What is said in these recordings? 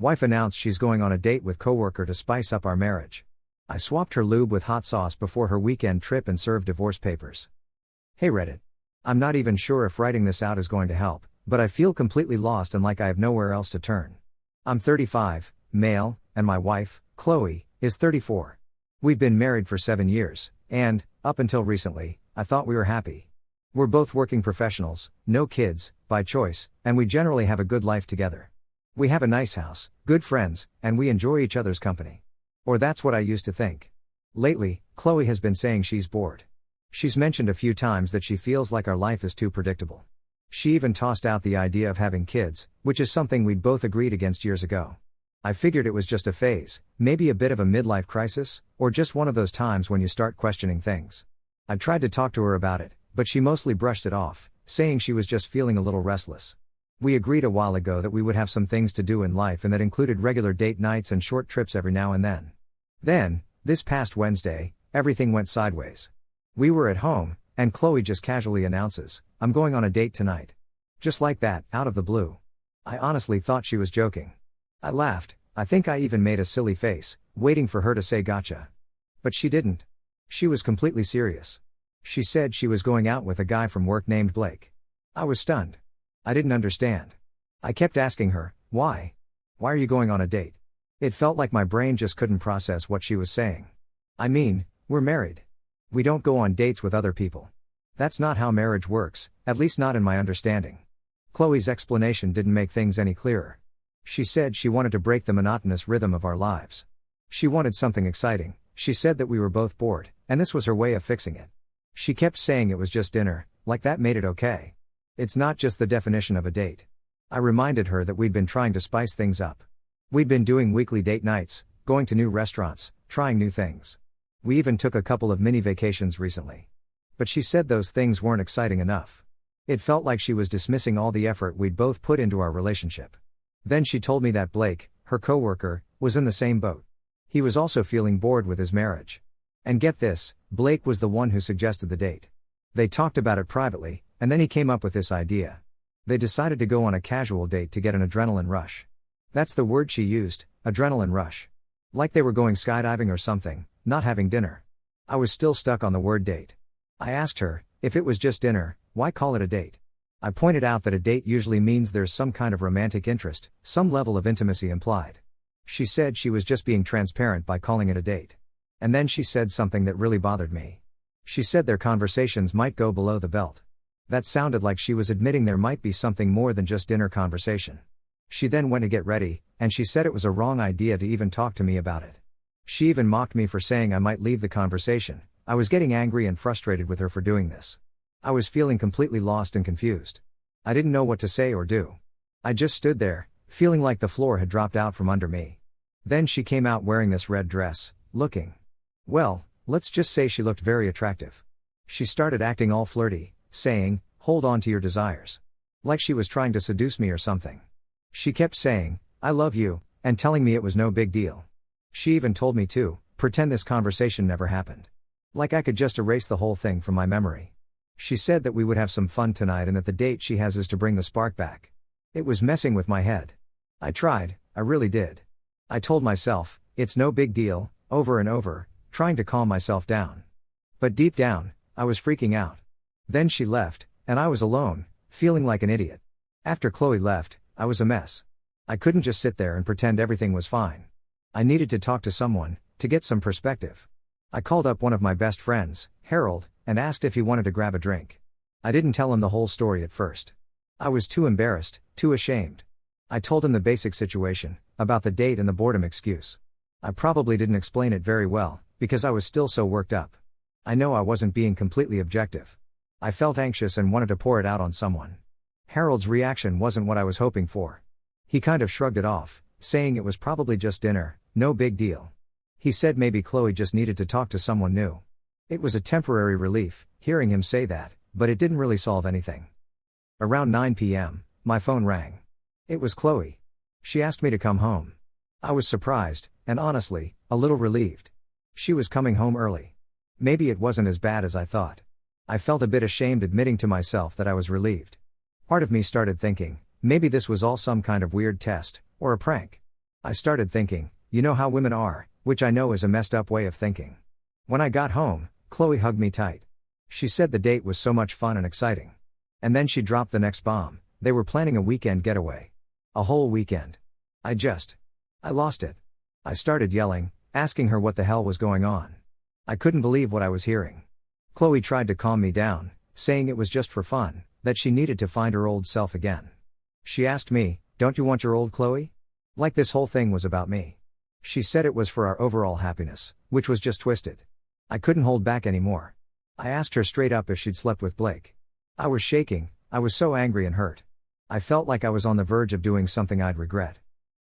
Wife announced she's going on a date with Coworker to spice up our marriage. I swapped her lube with hot sauce before her weekend trip and served divorce papers. Hey Reddit. I'm not even sure if writing this out is going to help, but I feel completely lost and like I have nowhere else to turn. I'm 35, male, and my wife, Chloe, is 34. We've been married for 7 years, and, up until recently, I thought we were happy. We're both working professionals, no kids, by choice, and we generally have a good life together. We have a nice house, good friends, and we enjoy each other's company. Or that's what I used to think. Lately, Chloe has been saying she's bored. She's mentioned a few times that she feels like our life is too predictable. She even tossed out the idea of having kids, which is something we'd both agreed against years ago. I figured it was just a phase, maybe a bit of a midlife crisis, or just one of those times when you start questioning things. I tried to talk to her about it, but she mostly brushed it off, saying she was just feeling a little restless. We agreed a while ago that we would have some things to do in life and that included regular date nights and short trips every now and then. Then, this past Wednesday, everything went sideways. We were at home, and Chloe just casually announces, "I'm going on a date tonight." Just like that, out of the blue. I honestly thought she was joking. I laughed, I think I even made a silly face, waiting for her to say gotcha. But she didn't. She was completely serious. She said she was going out with a guy from work named Blake. I was stunned. I didn't understand. I kept asking her, why? Why are you going on a date? It felt like my brain just couldn't process what she was saying. I mean, we're married. We don't go on dates with other people. That's not how marriage works, at least not in my understanding. Chloe's explanation didn't make things any clearer. She said she wanted to break the monotonous rhythm of our lives. She wanted something exciting. She said that we were both bored, and this was her way of fixing it. She kept saying it was just dinner, like that made it okay. It's not just the definition of a date. I reminded her that we'd been trying to spice things up. We'd been doing weekly date nights, going to new restaurants, trying new things. We even took a couple of mini vacations recently. But she said those things weren't exciting enough. It felt like she was dismissing all the effort we'd both put into our relationship. Then she told me that Blake, her coworker, was in the same boat. He was also feeling bored with his marriage. And get this, Blake was the one who suggested the date. They talked about it privately, and then he came up with this idea. They decided to go on a casual date to get an adrenaline rush. That's the word she used, adrenaline rush. Like they were going skydiving or something, not having dinner. I was still stuck on the word date. I asked her, if it was just dinner, why call it a date? I pointed out that a date usually means there's some kind of romantic interest, some level of intimacy implied. She said she was just being transparent by calling it a date. And then she said something that really bothered me. She said their conversations might go below the belt. That sounded like she was admitting there might be something more than just dinner conversation. She then went to get ready, and she said it was a wrong idea to even talk to me about it. She even mocked me for saying I might leave the conversation. I was getting angry and frustrated with her for doing this. I was feeling completely lost and confused. I didn't know what to say or do. I just stood there, feeling like the floor had dropped out from under me. Then she came out wearing this red dress, looking. Well, let's just say she looked very attractive. She started acting all flirty, saying, "Hold on to your desires." Like she was trying to seduce me or something. She kept saying, "I love you," and telling me it was no big deal. She even told me to pretend this conversation never happened. Like I could just erase the whole thing from my memory. She said that we would have some fun tonight and that the date she has is to bring the spark back. It was messing with my head. I tried, I really did. I told myself, it's no big deal, over and over, trying to calm myself down. But deep down, I was freaking out. Then she left, and I was alone, feeling like an idiot. After Chloe left, I was a mess. I couldn't just sit there and pretend everything was fine. I needed to talk to someone, to get some perspective. I called up one of my best friends, Harold, and asked if he wanted to grab a drink. I didn't tell him the whole story at first. I was too embarrassed, too ashamed. I told him the basic situation, about the date and the boredom excuse. I probably didn't explain it very well, because I was still so worked up. I know I wasn't being completely objective. I felt anxious and wanted to pour it out on someone. Harold's reaction wasn't what I was hoping for. He kind of shrugged it off, saying it was probably just dinner, no big deal. He said maybe Chloe just needed to talk to someone new. It was a temporary relief, hearing him say that, but it didn't really solve anything. Around 9 p.m., my phone rang. It was Chloe. She asked me to come home. I was surprised, and honestly, a little relieved. She was coming home early. Maybe it wasn't as bad as I thought. I felt a bit ashamed admitting to myself that I was relieved. Part of me started thinking, maybe this was all some kind of weird test, or a prank. I started thinking, you know how women are, which I know is a messed up way of thinking. When I got home, Chloe hugged me tight. She said the date was so much fun and exciting. And then she dropped the next bomb. They were planning a weekend getaway. A whole weekend. I lost it. I started yelling, asking her what the hell was going on. I couldn't believe what I was hearing. Chloe tried to calm me down, saying it was just for fun, that she needed to find her old self again. She asked me, "Don't you want your old Chloe?" Like this whole thing was about me. She said it was for our overall happiness, which was just twisted. I couldn't hold back anymore. I asked her straight up if she'd slept with Blake. I was shaking, I was so angry and hurt. I felt like I was on the verge of doing something I'd regret.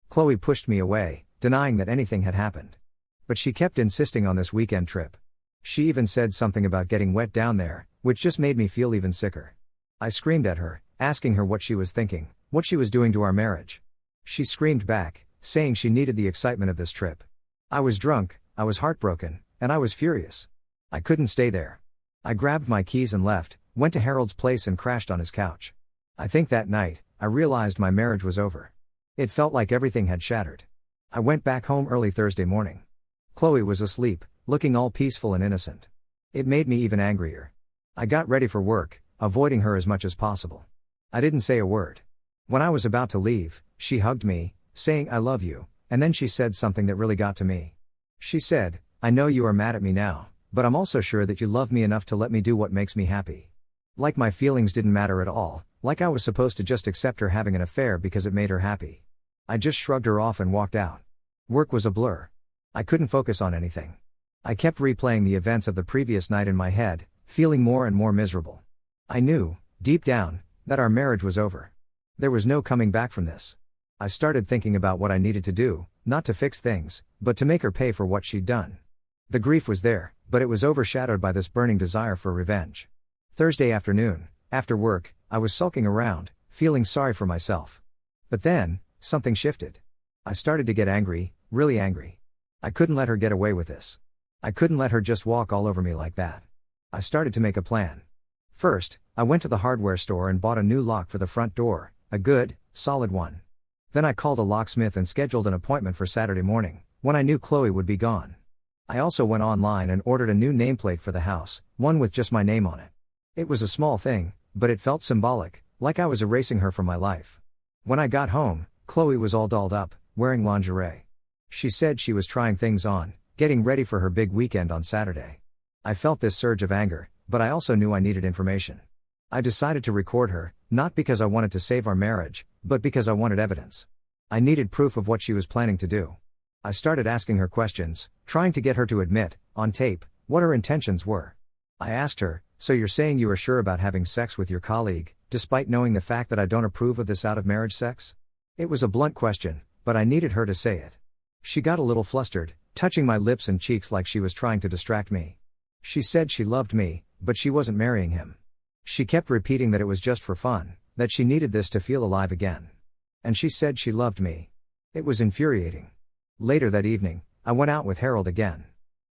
Chloe pushed me away, denying that anything had happened. But she kept insisting on this weekend trip. She even said something about getting wet down there, which just made me feel even sicker. I screamed at her, asking her what she was thinking, what she was doing to our marriage. She screamed back, saying she needed the excitement of this trip. I was drunk, I was heartbroken, and I was furious. I couldn't stay there. I grabbed my keys and left, went to Harold's place and crashed on his couch. I think that night, I realized my marriage was over. It felt like everything had shattered. I went back home early Thursday morning. Chloe was asleep, looking all peaceful and innocent. It made me even angrier. I got ready for work, avoiding her as much as possible. I didn't say a word. When I was about to leave, she hugged me, saying "I love you," and then she said something that really got to me. She said, "I know you are mad at me now, but I'm also sure that you love me enough to let me do what makes me happy." Like my feelings didn't matter at all, like I was supposed to just accept her having an affair because it made her happy. I just shrugged her off and walked out. Work was a blur. I couldn't focus on anything. I kept replaying the events of the previous night in my head, feeling more and more miserable. I knew, deep down, that our marriage was over. There was no coming back from this. I started thinking about what I needed to do, not to fix things, but to make her pay for what she'd done. The grief was there, but it was overshadowed by this burning desire for revenge. Thursday afternoon, after work, I was sulking around, feeling sorry for myself. But then, something shifted. I started to get angry, really angry. I couldn't let her get away with this. I couldn't let her just walk all over me like that. I started to make a plan. First, I went to the hardware store and bought a new lock for the front door, a good, solid one. Then I called a locksmith and scheduled an appointment for Saturday morning, when I knew Chloe would be gone. I also went online and ordered a new nameplate for the house, one with just my name on it. It was a small thing, but it felt symbolic, like I was erasing her from my life. When I got home, Chloe was all dolled up, wearing lingerie. She said she was trying things on, getting ready for her big weekend on Saturday. I felt this surge of anger, but I also knew I needed information. I decided to record her, not because I wanted to save our marriage, but because I wanted evidence. I needed proof of what she was planning to do. I started asking her questions, trying to get her to admit, on tape, what her intentions were. I asked her, "So you're saying you are sure about having sex with your colleague, despite knowing the fact that I don't approve of this out-of-marriage sex?" It was a blunt question, but I needed her to say it. She got a little flustered, touching my lips and cheeks like she was trying to distract me. She said she loved me, but she wasn't marrying him. She kept repeating that it was just for fun, that she needed this to feel alive again. And she said she loved me. It was infuriating. Later that evening, I went out with Harold again.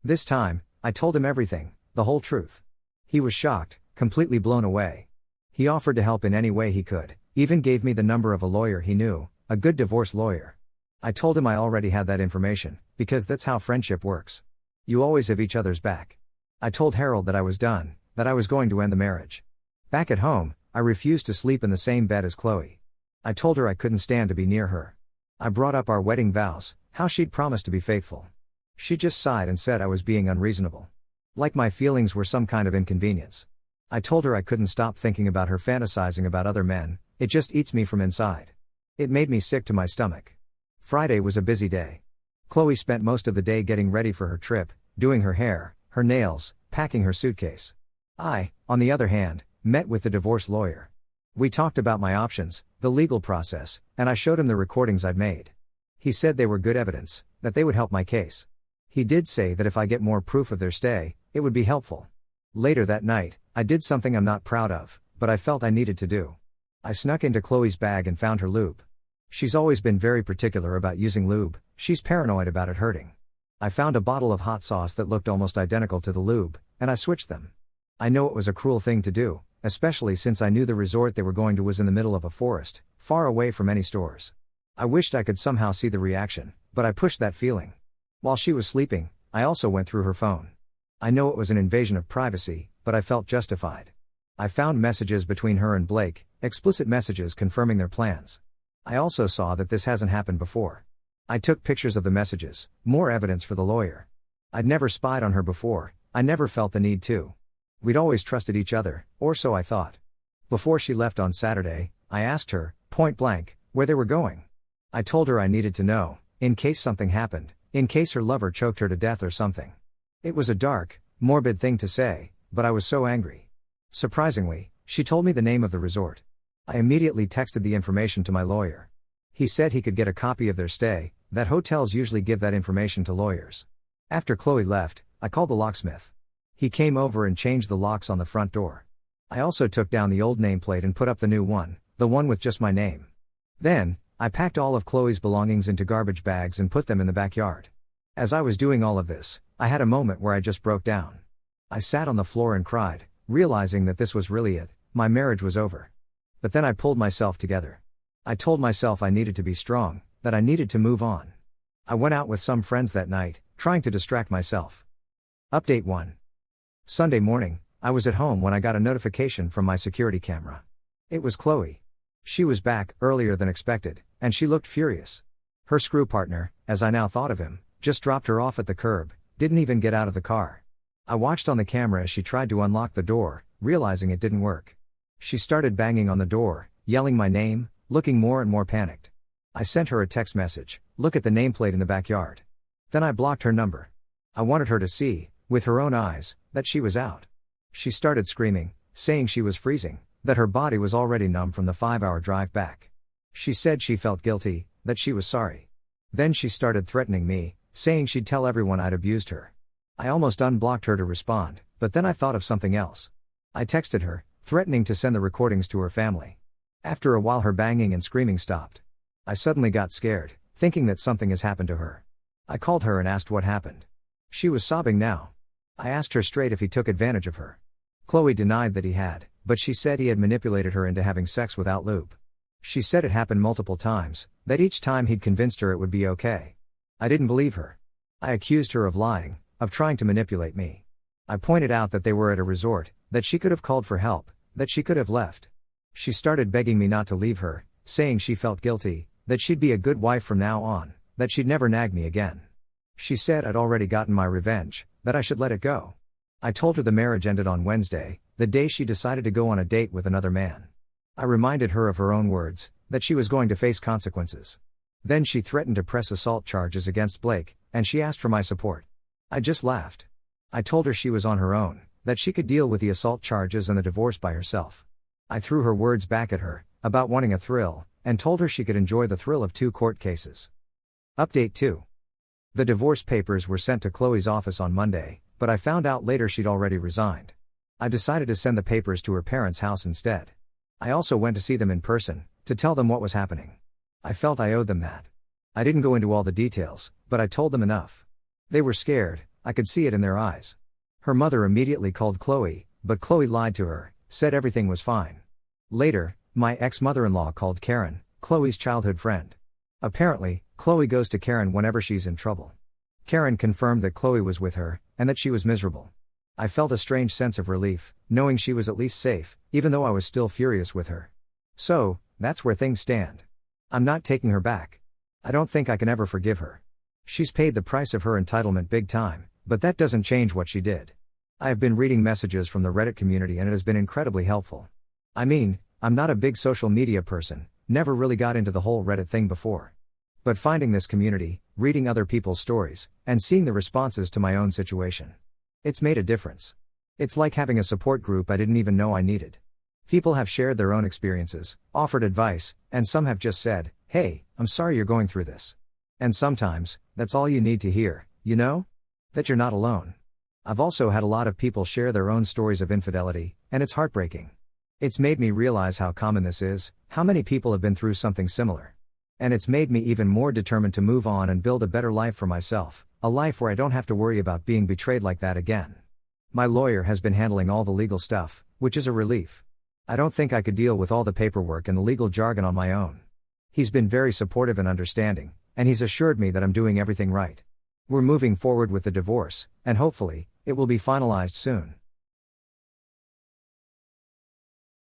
This time, I told him everything, the whole truth. He was shocked, completely blown away. He offered to help in any way he could, even gave me the number of a lawyer he knew, a good divorce lawyer. I told him I already had that information, because that's how friendship works. You always have each other's back. I told Harold that I was done, that I was going to end the marriage. Back at home, I refused to sleep in the same bed as Chloe. I told her I couldn't stand to be near her. I brought up our wedding vows, how she'd promised to be faithful. She just sighed and said I was being unreasonable. Like my feelings were some kind of inconvenience. I told her I couldn't stop thinking about her fantasizing about other men, it just eats me from inside. It made me sick to my stomach. Friday was a busy day. Chloe spent most of the day getting ready for her trip, doing her hair, her nails, packing her suitcase. I, on the other hand, met with the divorce lawyer. We talked about my options, the legal process, and I showed him the recordings I'd made. He said they were good evidence, that they would help my case. He did say that if I get more proof of their stay, it would be helpful. Later that night, I did something I'm not proud of, but I felt I needed to do. I snuck into Chloe's bag and found her lube. She's always been very particular about using lube, she's paranoid about it hurting. I found a bottle of hot sauce that looked almost identical to the lube, and I switched them. I know it was a cruel thing to do, especially since I knew the resort they were going to was in the middle of a forest, far away from any stores. I wished I could somehow see the reaction, but I pushed that feeling. While she was sleeping, I also went through her phone. I know it was an invasion of privacy, but I felt justified. I found messages between her and Blake, explicit messages confirming their plans. I also saw that this hasn't happened before. I took pictures of the messages, more evidence for the lawyer. I'd never spied on her before, I never felt the need to. We'd always trusted each other, or so I thought. Before she left on Saturday, I asked her, point blank, where they were going. I told her I needed to know, in case something happened, in case her lover choked her to death or something. It was a dark, morbid thing to say, but I was so angry. Surprisingly, she told me the name of the resort. I immediately texted the information to my lawyer. He said he could get a copy of their stay, that hotels usually give that information to lawyers. After Chloe left, I called the locksmith. He came over and changed the locks on the front door. I also took down the old nameplate and put up the new one, the one with just my name. Then, I packed all of Chloe's belongings into garbage bags and put them in the backyard. As I was doing all of this, I had a moment where I just broke down. I sat on the floor and cried, realizing that this was really it, my marriage was over. But then I pulled myself together. I told myself I needed to be strong, that I needed to move on. I went out with some friends that night, trying to distract myself. Update 1. Sunday morning, I was at home when I got a notification from my security camera. It was Chloe. She was back earlier than expected, and she looked furious. Her screw partner, as I now thought of him, just dropped her off at the curb, didn't even get out of the car. I watched on the camera as she tried to unlock the door, realizing it didn't work. She started banging on the door, yelling my name, looking more and more panicked. I sent her a text message, look at the nameplate in the backyard. Then I blocked her number. I wanted her to see, with her own eyes, that she was out. She started screaming, saying she was freezing, that her body was already numb from the 5-hour drive back. She said she felt guilty, that she was sorry. Then she started threatening me, saying she'd tell everyone I'd abused her. I almost unblocked her to respond, but then I thought of something else. I texted her, threatening to send the recordings to her family. After a while her banging and screaming stopped. I suddenly got scared, thinking that something has happened to her. I called her and asked what happened. She was sobbing now. I asked her straight if he took advantage of her. Chloe denied that he had, but she said he had manipulated her into having sex without lube. She said it happened multiple times, that each time he'd convinced her it would be okay. I didn't believe her. I accused her of lying, of trying to manipulate me. I pointed out that they were at a resort, that she could have called for help, that she could have left. She started begging me not to leave her, saying she felt guilty, that she'd be a good wife from now on, that she'd never nag me again. She said I'd already gotten my revenge, that I should let it go. I told her the marriage ended on Wednesday, the day she decided to go on a date with another man. I reminded her of her own words, that she was going to face consequences. Then she threatened to press assault charges against Blake, and she asked for my support. I just laughed. I told her she was on her own, that she could deal with the assault charges and the divorce by herself. I threw her words back at her, about wanting a thrill, and told her she could enjoy the thrill of 2 court cases. Update 2. The divorce papers were sent to Chloe's office on Monday, but I found out later she'd already resigned. I decided to send the papers to her parents' house instead. I also went to see them in person, to tell them what was happening. I felt I owed them that. I didn't go into all the details, but I told them enough. They were scared, I could see it in their eyes. Her mother immediately called Chloe, but Chloe lied to her, said everything was fine. Later, my ex-mother-in-law called Karen, Chloe's childhood friend. Apparently, Chloe goes to Karen whenever she's in trouble. Karen confirmed that Chloe was with her, and that she was miserable. I felt a strange sense of relief, knowing she was at least safe, even though I was still furious with her. So, that's where things stand. I'm not taking her back. I don't think I can ever forgive her. She's paid the price of her entitlement big time, but that doesn't change what she did. I have been reading messages from the Reddit community and it has been incredibly helpful. I mean, I'm not a big social media person, never really got into the whole Reddit thing before. But finding this community, reading other people's stories, and seeing the responses to my own situation. It's made a difference. It's like having a support group I didn't even know I needed. People have shared their own experiences, offered advice, and some have just said, "Hey, I'm sorry you're going through this." And sometimes, that's all you need to hear, you know? That you're not alone. I've also had a lot of people share their own stories of infidelity, and it's heartbreaking. It's made me realize how common this is, how many people have been through something similar. And it's made me even more determined to move on and build a better life for myself, a life where I don't have to worry about being betrayed like that again. My lawyer has been handling all the legal stuff, which is a relief. I don't think I could deal with all the paperwork and the legal jargon on my own. He's been very supportive and understanding, and he's assured me that I'm doing everything right. We're moving forward with the divorce, and hopefully, it will be finalized soon.